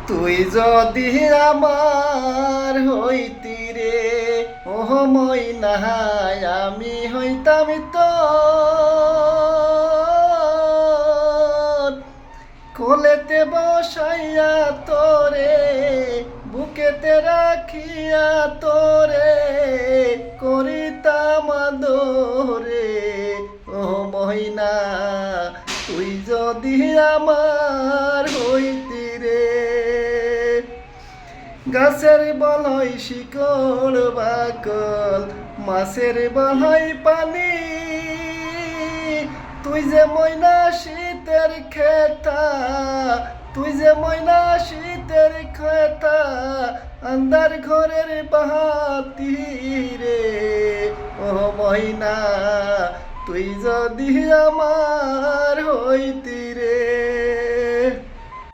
তুই যদি আমার হইতি রে ও ময়না আমি হইতাম তোর কোলেতে বসাইয়া তোরে বুকেতে রাখিয়া তোরে করিতাম আদরে ও ময়না তুই যদি আমার হইতি রে। গাছের বলয় শিকড় বাকল মাছের বলয় পানি তুই যে ময়না শীতের খেতা তুই যে ময়না শীতের খেতা আন্দার ঘরের বাতি রে ও ময়না তুই যদি আমার হইতি রে।